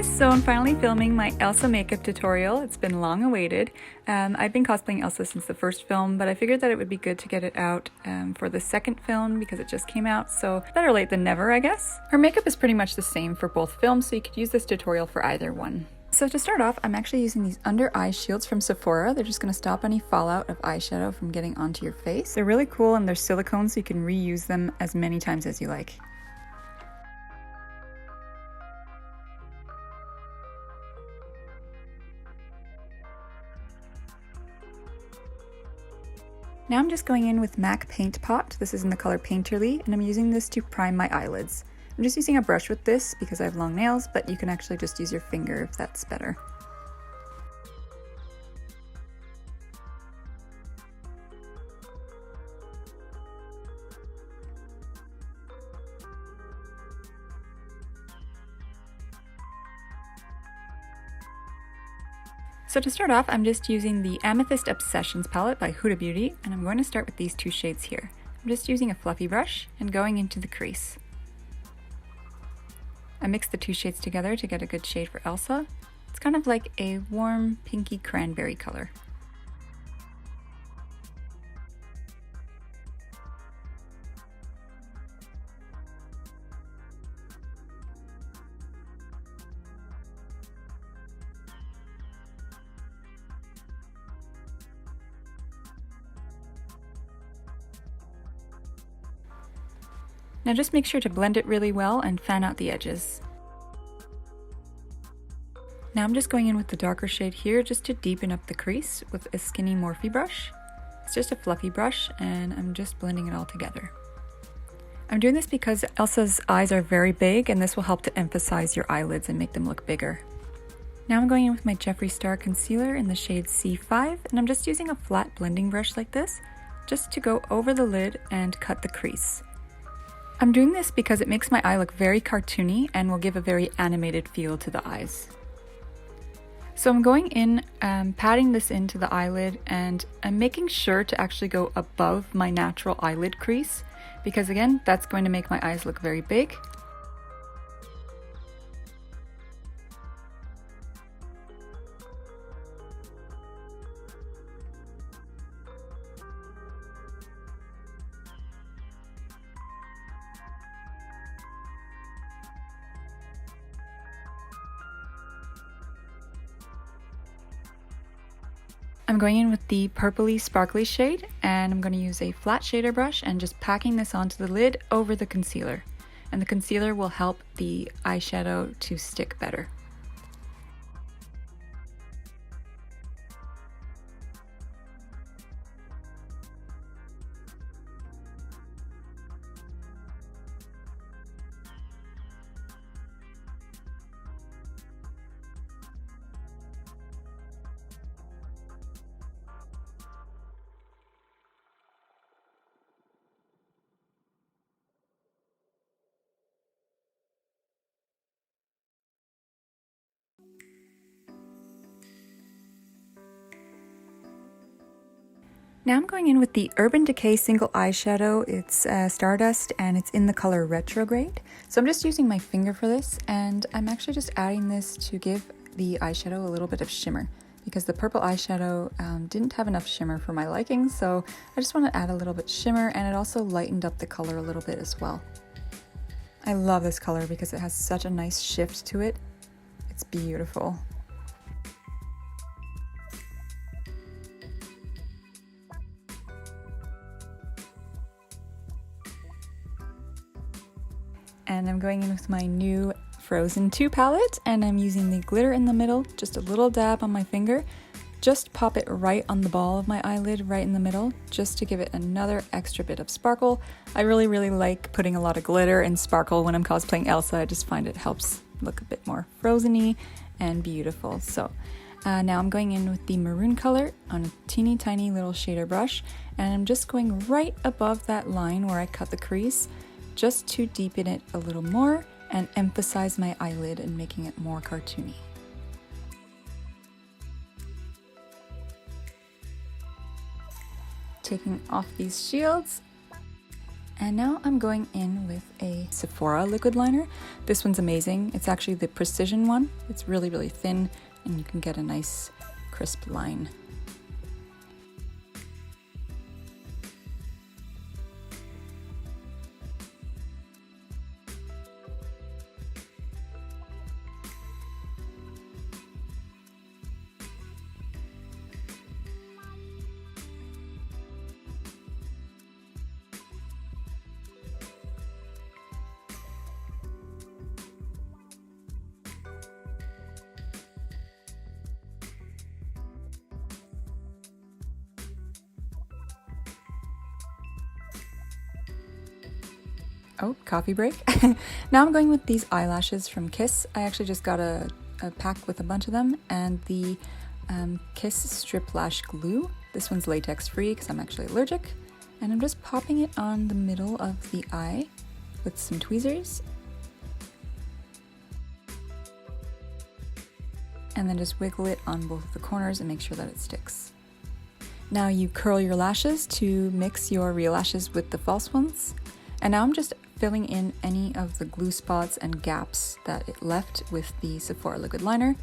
guys, so I'm finally filming my Elsa makeup tutorial. It's been long awaited. I've been cosplaying Elsa since the first film, but I figured that it would be good to get it out for the second film because it just came out, so better late than never, I guess. Her makeup is pretty much the same for both films, so you could use this tutorial for either one. So to start off, I'm actually using these under eye shields from Sephora. They're just going to stop any fallout of eyeshadow from getting onto your face. They're really cool and they're silicone, so you can reuse them as many times as you like. Now I'm just going in with MAC Paint Pot. This is in the color Painterly, and I'm using this to prime my eyelids. I'm just using a brush with this because I have long nails, but you can actually just use your finger if that's better. So to start off, I'm just using the Amethyst Obsessions palette by Huda Beauty, and I'm going to start with these two shades here. I'm just using a fluffy brush and going into the crease. I mixed the two shades together to get a good shade for Elsa. It's kind of like a warm pinky cranberry color. Now just make sure to blend it really well and fan out the edges. Now I'm just going in with the darker shade here just to deepen up the crease with a skinny Morphe brush. It's just a fluffy brush and I'm just blending it all together. I'm doing this because Elsa's eyes are very big and this will help to emphasize your eyelids and make them look bigger. Now I'm going in with my Jeffree Star concealer in the shade C5 and I'm just using a flat blending brush like this just to go over the lid and cut the crease. I'm doing this because it makes my eye look very cartoony and will give a very animated feel to the eyes. So I'm going in, patting this into the eyelid, and I'm making sure to actually go above my natural eyelid crease because again, that's going to make my eyes look very big. I'm going in with the purpley sparkly shade and I'm going to use a flat shader brush and just packing this onto the lid over the concealer. And the concealer will help the eyeshadow to stick better. Now I'm going in with the Urban Decay single eyeshadow. It's Stardust and it's in the color Retrograde. So I'm just using my finger for this and I'm actually just adding this to give the eyeshadow a little bit of shimmer because the purple eyeshadow didn't have enough shimmer for my liking, so I just want to add a little bit shimmer, and it also lightened up the color a little bit as well. I love this color because it has such a nice shift to it. It's beautiful. And I'm going in with my new Frozen 2 palette and I'm using the glitter in the middle, just a little dab on my finger. Just pop it right on the ball of my eyelid, right in the middle, just to give it another extra bit of sparkle. I really like putting a lot of glitter and sparkle when I'm cosplaying Elsa. I just find it helps look a bit more frozen-y and beautiful. So now I'm going in with the maroon color on a teeny tiny little shader brush and I'm just going right above that line where I cut the crease, just to deepen it a little more and emphasize my eyelid and making it more cartoony. Taking off these shields And now I'm going in with a Sephora liquid liner. This one's amazing. It's actually the precision one. It's really, really thin and you can get a nice crisp line. Oh, coffee break. Now I'm going with these eyelashes from Kiss. I actually just got a pack with a bunch of them, and the Kiss Strip Lash Glue. This one's latex free because I'm actually allergic. And I'm just popping it on the middle of the eye with some tweezers. And then just wiggle it on both of the corners and make sure that it sticks. Now you curl your lashes to mix your real lashes with the false ones. And now I'm just filling in any of the glue spots and gaps that it left with the Sephora liquid liner.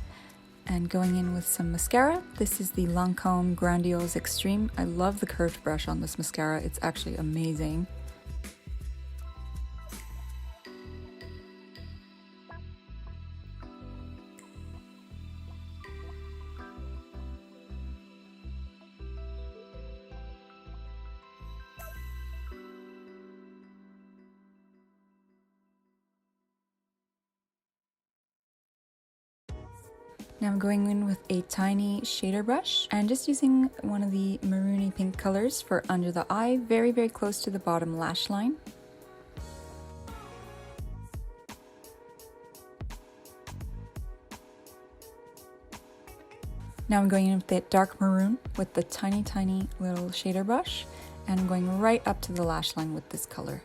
And going in with some mascara. This is the Lancome Grandiose Extreme. I love the curved brush on this mascara. It's actually amazing. Now I'm going in with a tiny shader brush and just using one of the maroony pink colors for under the eye, very, very close to the bottom lash line. Now I'm going in with that dark maroon with the tiny, tiny little shader brush, and I'm going right up to the lash line with this color.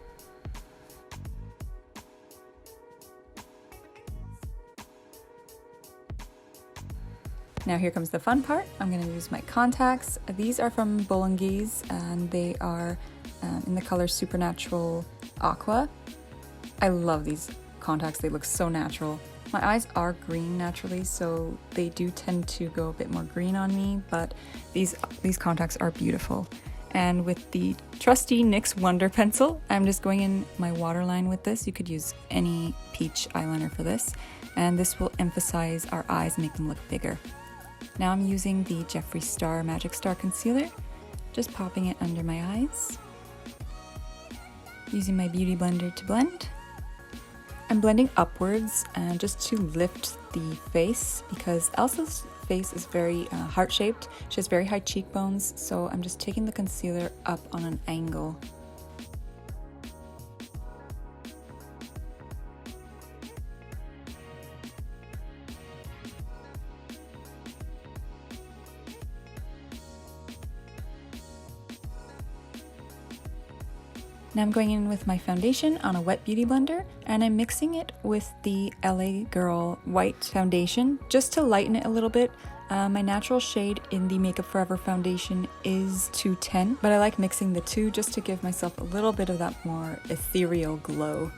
Now here comes the fun part. I'm going to use my contacts. These are from Boulange's and they are in the color Supernatural Aqua. I love these contacts. They look so natural. My eyes are green naturally, so they do tend to go a bit more green on me, but these contacts are beautiful. And with the trusty NYX Wonder Pencil, I'm just going in my waterline with this. You could use any peach eyeliner for this, and this will emphasize our eyes and make them look bigger. Now I'm using the Jeffree Star Magic Star Concealer, just popping it under my eyes. Using my beauty blender to blend. I'm blending upwards just to lift the face because Elsa's face is very heart-shaped. She has very high cheekbones, so I'm just taking the concealer up on an angle. Now I'm going in with my foundation on a wet beauty blender and I'm mixing it with the LA Girl white foundation just to lighten it a little bit. My natural shade in the Makeup Forever foundation is 210, but I like mixing the two just to give myself a little bit of that more ethereal glow.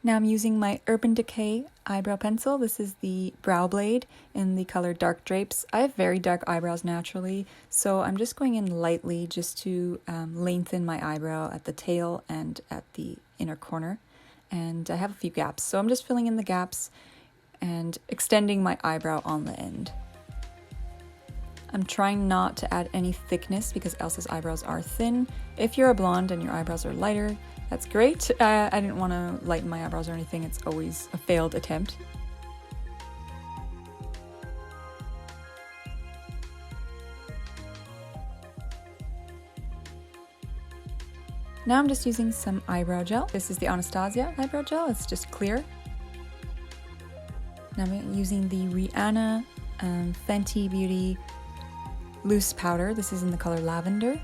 Now I'm using my Urban Decay eyebrow pencil. This is the Brow Blade in the color Dark Drapes. I have very dark eyebrows naturally, so I'm just going in lightly just to lengthen my eyebrow at the tail and at the inner corner. And I have a few gaps, so I'm just filling in the gaps and extending my eyebrow on the end. I'm trying not to add any thickness because Elsa's eyebrows are thin. If you're a blonde and your eyebrows are lighter, that's great. I didn't want to lighten my eyebrows or anything. It's always a failed attempt. Now I'm just using some eyebrow gel. This is the Anastasia eyebrow gel, it's just clear. Now I'm using the Rihanna Fenty Beauty loose powder. This is in the color Lavender.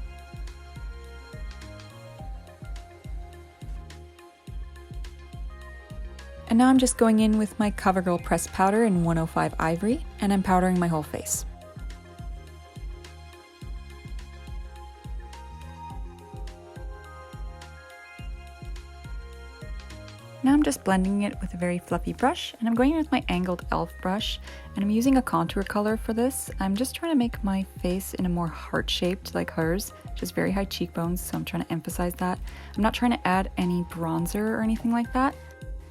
And now I'm just going in with my CoverGirl pressed powder in 105 Ivory, and I'm powdering my whole face. Now I'm just blending it with a very fluffy brush, and I'm going in with my angled e.l.f. brush, and I'm using a contour color for this. I'm just trying to make my face in a more heart-shaped like hers. She has very high cheekbones, so I'm trying to emphasize that. I'm not trying to add any bronzer or anything like that.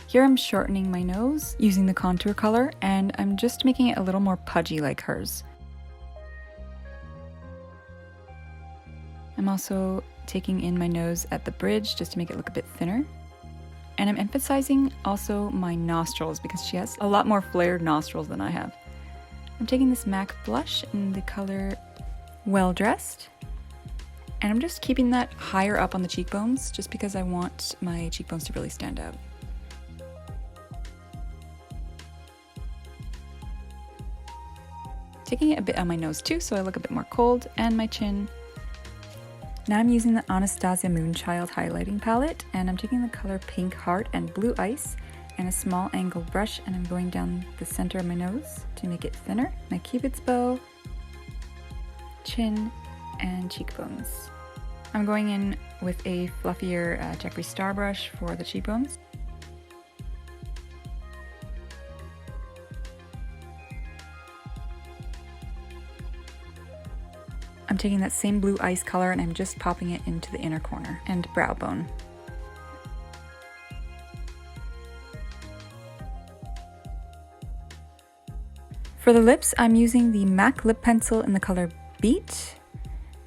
Here I'm shortening my nose using the contour color, and I'm just making it a little more pudgy like hers. I'm also taking in my nose at the bridge just to make it look a bit thinner. And I'm emphasizing also my nostrils because she has a lot more flared nostrils than I have. I'm taking this MAC blush in the color Well Dressed. And I'm just keeping that higher up on the cheekbones just because I want my cheekbones to really stand out. Taking it a bit on my nose too so I look a bit more cold, and my chin. Now I'm using the Anastasia Moonchild highlighting palette, and I'm taking the color Pink Heart and Blue Ice and a small angled brush, and I'm going down the center of my nose to make it thinner. My cupid's bow, chin, and cheekbones. I'm going in with a fluffier Jeffree Star brush for the cheekbones. I'm taking that same blue ice color and I'm just popping it into the inner corner and brow bone. For the lips, I'm using the MAC lip pencil in the color Beat,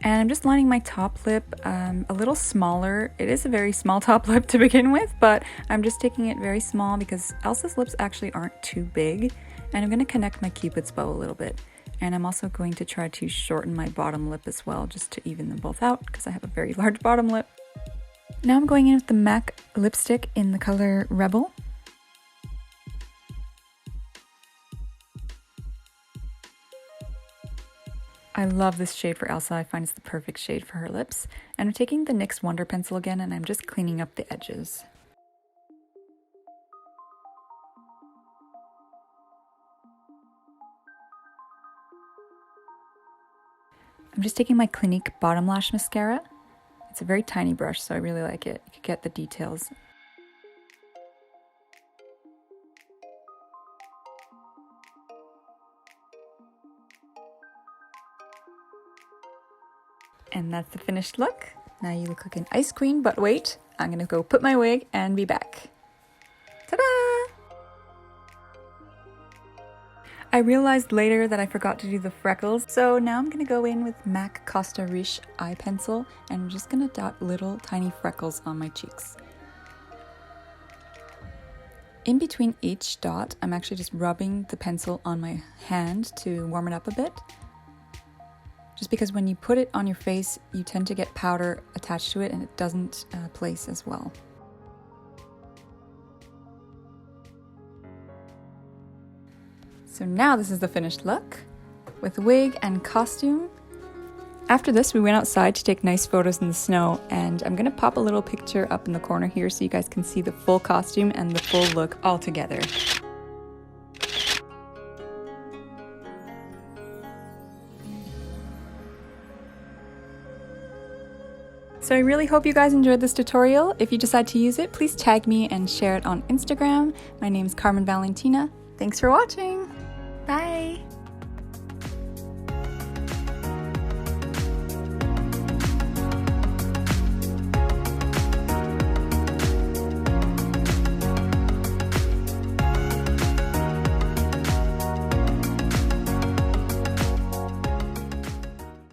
and I'm just lining my top lip a little smaller. It is a very small top lip to begin with, but I'm just taking it very small because Elsa's lips actually aren't too big, and I'm going to connect my cupid's bow a little bit. And I'm also going to try to shorten my bottom lip as well, just to even them both out because I have a very large bottom lip. Now I'm going in with the MAC lipstick in the color Rebel. I love this shade for Elsa. I find it's the perfect shade for her lips. And I'm taking the NYX Wonder Pencil again, and I'm just cleaning up the edges. I'm just taking my Clinique Bottom Lash Mascara. It's a very tiny brush, so I really like it. You can get the details. And that's the finished look. Now you look like an ice queen, but wait, I'm gonna go put my wig and be back. Ta-da! I realized later that I forgot to do the freckles, so now I'm gonna go in with MAC Costa Riche eye pencil, and I'm just gonna dot little tiny freckles on my cheeks. In between each dot, I'm actually just rubbing the pencil on my hand to warm it up a bit. Just because when you put it on your face, you tend to get powder attached to it and it doesn't place as well. So now this is the finished look with wig and costume. After this, we went outside to take nice photos in the snow, and I'm gonna pop a little picture up in the corner here so you guys can see the full costume and the full look all together. So I really hope you guys enjoyed this tutorial. If you decide to use it, please tag me and share it on Instagram. My name's Carmen Valentina. Thanks for watching. Bye.